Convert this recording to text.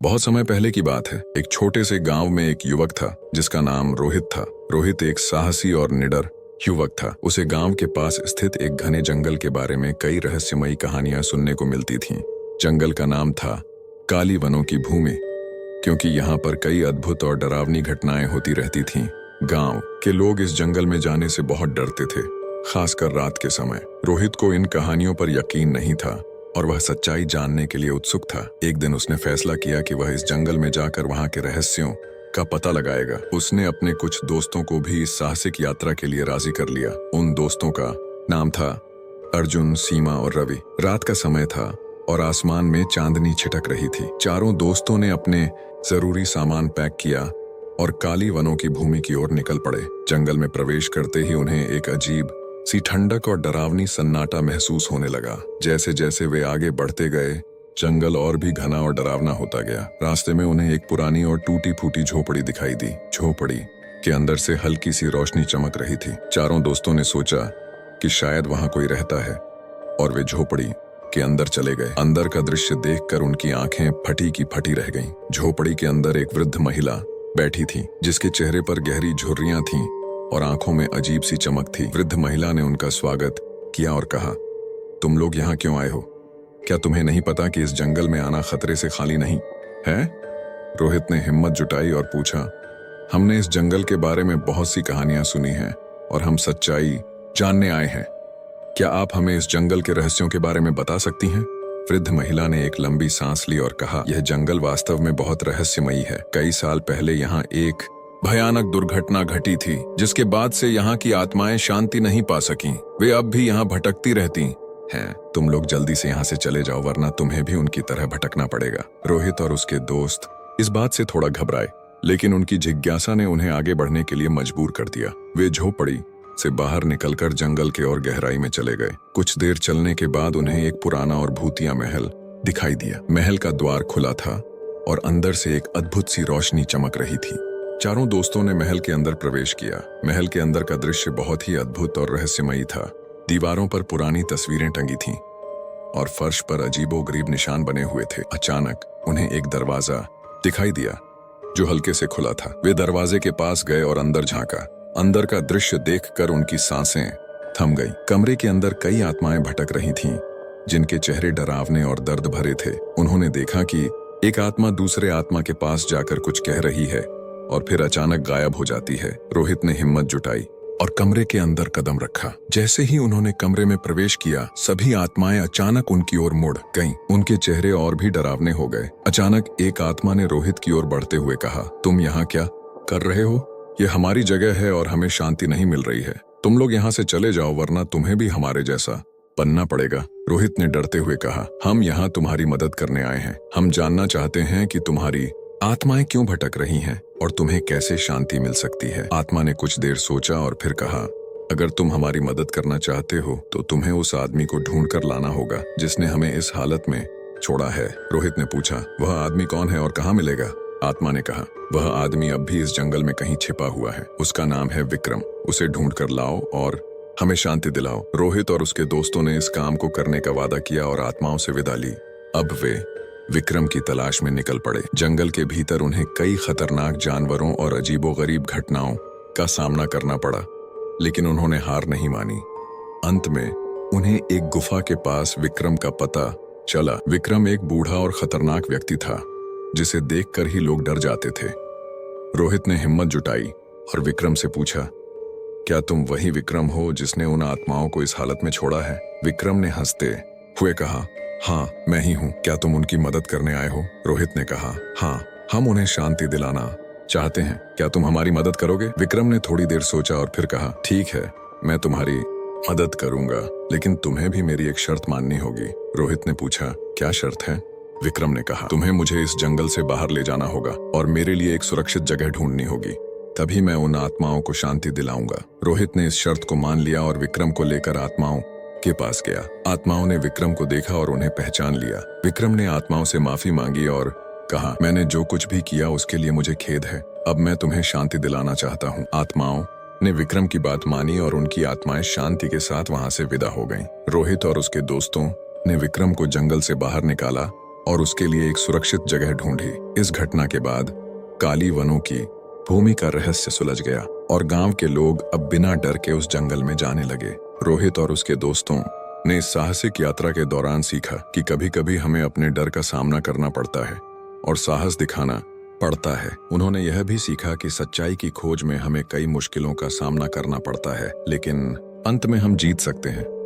बहुत समय पहले की बात है। एक छोटे से गांव में एक युवक था जिसका नाम रोहित था। रोहित एक साहसी और निडर युवक था। उसे गांव के पास स्थित एक घने जंगल के बारे में कई रहस्यमयी कहानियां सुनने को मिलती थीं। जंगल का नाम था काली वनों की भूमि, क्योंकि यहाँ पर कई अद्भुत और डरावनी घटनाएं होती रहती थीं। गांव के लोग इस जंगल में जाने से बहुत डरते थे, खासकर रात के समय। रोहित को इन कहानियों पर यकीन नहीं था और वह सच्चाई जानने के लिए उत्सुक था। एक दिन उसने फैसला किया कि वह इस जंगल में जाकर वहां के रहस्यों का पता लगाएगा। उसने अपने कुछ दोस्तों को भी इस साहसिक यात्रा के लिए राजी कर लिया। उन दोस्तों का नाम था अर्जुन, सीमा और रवि। रात का समय था और आसमान में चांदनी छिटक रही थी। चारों दोस्तों ने अपने जरूरी सामान पैक किया और काली वनों की भूमि की ओर निकल पड़े। जंगल में प्रवेश करते ही उन्हें एक अजीब सी ठंडक और डरावनी सन्नाटा महसूस होने लगा। जैसे जैसे वे आगे बढ़ते गए, जंगल और भी घना और डरावना होता गया। रास्ते में उन्हें एक पुरानी और टूटी फूटी झोपड़ी दिखाई दी। झोपड़ी के अंदर से हल्की सी रोशनी चमक रही थी। चारों दोस्तों ने सोचा कि शायद वहां कोई रहता है और वे झोपड़ी के अंदर चले गए। अंदर का दृश्य देखकर उनकी आंखें फटी की फटी रह गईं। झोपड़ी के अंदर एक वृद्ध महिला बैठी थी, जिसके चेहरे पर गहरी झुर्रियां थीं और आंखों में अजीब सी चमक थी। वृद्ध महिला ने उनका स्वागत किया और कहा, तुम लोग यहाँ क्यों आए हो? क्या तुम्हें नहीं पता कि इस जंगल में आना खतरे से खाली नहीं है? रोहित ने हिम्मत जुटाई और पूछा, हमने इस जंगल के बारे में बहुत सी कहानियां सुनी हैं और हम सच्चाई जानने आए हैं। क्या आप हमें इस जंगल के रहस्यों के बारे में बता सकती हैं? वृद्ध महिला ने एक लंबी सांस ली और कहा, यह जंगल वास्तव में बहुत रहस्यमयी है। कई साल पहले यहाँ एक भयानक दुर्घटना घटी थी, जिसके बाद से यहाँ की आत्माएं शांति नहीं पा सकीं। वे अब भी यहाँ भटकती रहती हैं। तुम लोग जल्दी से यहाँ से चले जाओ, वरना तुम्हें भी उनकी तरह भटकना पड़ेगा। रोहित और उसके दोस्त इस बात से थोड़ा घबराए, लेकिन उनकी जिज्ञासा ने उन्हें आगे बढ़ने के लिए मजबूर कर दिया। वे झोपड़ी से बाहर निकलकर जंगल के और गहराई में चले गए। कुछ देर चलने के बाद उन्हें एक पुराना और भूतिया महल दिखाई दिया। महल का द्वार खुला था और अंदर से एक अद्भुत सी रोशनी चमक रही थी। चारों दोस्तों ने महल के अंदर प्रवेश किया। महल के अंदर का दृश्य बहुत ही अद्भुत और रहस्यमयी था। दीवारों पर पुरानी तस्वीरें टंगी थीं और फर्श पर अजीबोगरीब निशान बने हुए थे। अचानक उन्हें एक दरवाजा दिखाई दिया जो हल्के से खुला था। वे दरवाजे के पास गए और अंदर झांका। अंदर का दृश्य देखकर उनकी सांसें थम गई। कमरे के अंदर कई आत्माएं भटक रही थीं, जिनके चेहरे डरावने और दर्द भरे थे। उन्होंने देखा कि एक आत्मा दूसरे आत्मा के पास जाकर कुछ कह रही है और फिर अचानक गायब हो जाती है। रोहित ने हिम्मत जुटाई और कमरे के अंदर कदम रखा। जैसे ही उन्होंने कमरे में प्रवेश किया, सभी आत्माएं अचानक उनकी ओर मुड़ गईं। उनके चेहरे और भी डरावने हो गए। अचानक एक आत्मा ने रोहित की ओर बढ़ते हुए कहा, तुम यहाँ क्या कर रहे हो? ये हमारी जगह है और हमें शांति नहीं मिल रही है। तुम लोग यहाँ से चले जाओ, वरना तुम्हें भी हमारे जैसा बनना पड़ेगा। रोहित ने डरते हुए कहा, हम यहाँ तुम्हारी मदद करने आए हैं। हम जानना चाहते हैं कि तुम्हारी आत्माएं क्यों भटक रही हैं और तुम्हें कैसे शांति मिल सकती है। आत्मा ने कुछ देर सोचा और फिर कहा, अगर तुम हमारी मदद करना चाहते हो तो तुम्हें उस आदमी को ढूंढ कर लाना होगा जिसने हमें इस हालत में छोड़ा है। रोहित ने पूछा, वह आदमी कौन है और कहाँ मिलेगा? आत्मा ने कहा, वह आदमी अब भी इस जंगल में कहीं छिपा हुआ है। उसका नाम है विक्रम। उसे ढूंढ कर लाओ और हमें शांति दिलाओ। रोहित और उसके दोस्तों ने इस काम को करने का वादा किया और आत्माओं से विदा ली। अब वे विक्रम की तलाश में निकल पड़े। जंगल के भीतर उन्हें कई खतरनाक जानवरों और अजीबोगरीब घटनाओं का सामना करना पड़ा, लेकिन उन्होंने हार नहीं मानी। अंत में उन्हें एक गुफा के पास विक्रम का पता चला। विक्रम एक बूढ़ा और खतरनाक व्यक्ति था, जिसे देखकर ही लोग डर जाते थे। रोहित ने हिम्मत जुटाई और विक्रम से पूछा, क्या तुम वही विक्रम हो जिसने उन आत्माओं को इस हालत में छोड़ा है? विक्रम ने हंसते हुए कहा, हाँ, मैं ही हूँ। क्या तुम उनकी मदद करने आए हो? रोहित ने कहा, हाँ, हम उन्हें शांति दिलाना चाहते हैं। क्या तुम हमारी मदद करोगे? विक्रम ने थोड़ी देर सोचा और फिर कहा, ठीक है, मैं तुम्हारी मदद करूंगा, लेकिन तुम्हें भी मेरी एक शर्त माननी होगी। रोहित ने पूछा, क्या शर्त है? विक्रम ने कहा, तुम्हें मुझे इस जंगल से बाहर ले जाना होगा और मेरे लिए एक सुरक्षित जगह ढूंढनी होगी, तभी मैं उन आत्माओं को शांति दिलाऊंगा। रोहित ने इस शर्त को मान लिया और विक्रम को लेकर आत्माओं के पास गया। आत्माओं ने विक्रम को देखा और उन्हें पहचान लिया। विक्रम ने आत्माओं से माफी मांगी और कहा, मैंने जो कुछ भी किया उसके लिए मुझे खेद है। अब मैं तुम्हें शांति दिलाना चाहता हूँ। आत्माओं ने विक्रम की बात मानी और उनकी आत्माएं शांति के साथ वहां से विदा हो गईं। रोहित और उसके दोस्तों ने विक्रम को जंगल से बाहर निकाला और उसके लिए एक सुरक्षित जगह ढूंढी। इस घटना के बाद काली वनों की भूमि का रहस्य सुलझ गया और गांव के लोग अब बिना डर के उस जंगल में जाने लगे। रोहित और उसके दोस्तों ने इस साहसिक यात्रा के दौरान सीखा कि कभी-कभी हमें अपने डर का सामना करना पड़ता है और साहस दिखाना पड़ता है। उन्होंने यह भी सीखा कि सच्चाई की खोज में हमें कई मुश्किलों का सामना करना पड़ता है, लेकिन अंत में हम जीत सकते हैं।